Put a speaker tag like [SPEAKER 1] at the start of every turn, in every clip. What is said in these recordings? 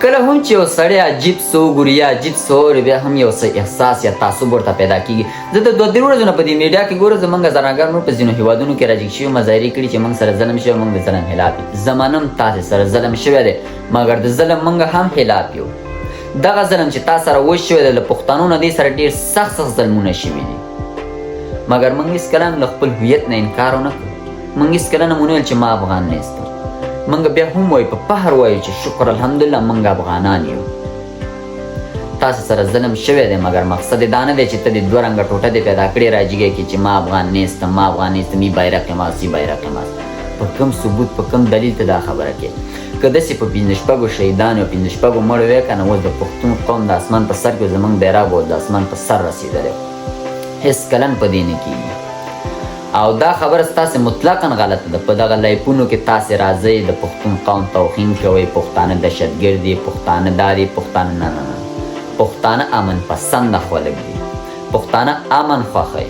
[SPEAKER 1] کله هم چې یو سړی عجیب څه وګوري یا عجیب څه واوري بیا هم یو څه احساس یا تعصب ورته پیدا کېږي. زه د 2-3 ورځو نه په دې میډیا کې ګورم زموږ زناګان نور په ځینو هېوادونو کې راجګ شوي مظاهرې کړي چې موږ سره ظلم شوی، موږ د ظلم خلاف یو. زمانه هم تاسې سره ظلم شوی دی مګر د ظلم موږ هم خلاف یو. دغه ظلم چې تا سره وشوی دی له پښتنو نه دې سره ډېر سخت ظلمونه شوي دي مګر موږ هېڅکله هم له خپل هویت نه انکار ونه کړو. موږ هېڅکله نه ونه ویل چې ما افغان نه یستم. موږ بیا هم وایو په فخر وایو چې شکر الحمدلله موږ افغانان یو. تاسو سره ظلم شوی دی مګر مقصد دا نه دی چې ته د 2 رنګه ټوټه دې پیدا کړې راجګی کې چې ما افغان نه یستم، ما افغان نه یستم، ای بیرغ ماست، ای بیرغ ماست. په کوم ثبوت په کوم دلیل ته دا خبره کوې؟ که داسې په 15 شهیدانو او 15 مړو وی که نه اوس د پښتون قوم د اسمان په سر کې زموږ بیرغ به د اسمان په سر رسېدلی هېڅکله په دې نه کېږي. او دا خبره ستاسې مطلقاً غلطه ده. په دغه لایفونو کې تاسې راځئ د پښتون قوم توهین کوئ، پښتانه دهشتګرد دي، پښتانه دا دي، پښتانه نه نه نه. پښتانه امن پسنده خلک دي، پښتانه امن خوښوي،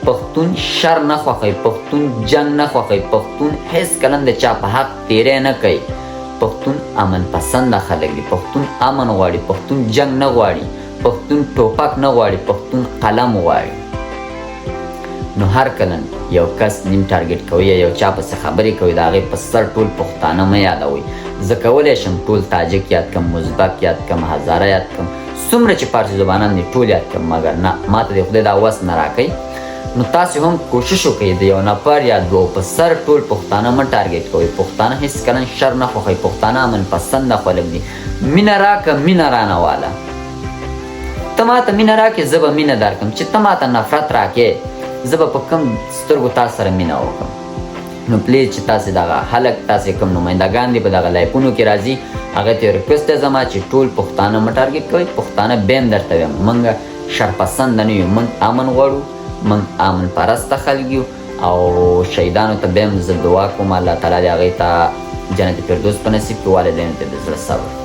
[SPEAKER 1] پښتون شر نه خوښوي، پښتون جنګ نه خوښوي، پښتون هېڅکله د چا په حق تیری نه کوي. پښتون امن پسنده خلک دي، پښتون امن غواړي، پښتون جنګ نه غواړي، پښتون ټوپک نه غواړي، پښتون قلم غواړي. نو هر کله یو کس نیم ټارګټ کوي یا یو چا پسې خبرې کوي د هغې په سر ټول پښتانه مه یادوئ. زه کولی شم ټول تاجک یاد کړم، ازبک یاد کړم، هزاره یاد کړم، څومره چې فارسي زبانان دي ټول یاد کړم مګر نه، ما ته د خدای دا وس نه راکوي. نو تاسې هم کوشش وکړئ د یو نفر یا 2 په سر ټول پښتانه مه ټارګټ کوئ. پښتانه هېڅکله شر نه خوښوي، پښتانه امن پسنده خلک دي. مینه راکړه، مینه رانه واله. ته ما ته مینه راکړې زه به مینه درکړم، چې ته ما ته نفرت راکې زه به په کوم سترګو تا سره مینه وکړم. نو پلیز چې تاسې دغه خلک تاسې کوم نمایندګان دي په دغه لایفونو کې راځي هغې ته یو ریکویسټ دی زما چې ټول پښتانه مه ټارګټ کوئ. پښتانه بیا هم درته وایم موږ شرپسنده نه یو، موږ امن غواړو، موږ امن پرسته خلک یو. او شهیدانو ته بیا هم زه دعا کوم الله تعالی دې هغې ته جنت فردوس په نصیب کړي، والدینو ته د زړه صبر.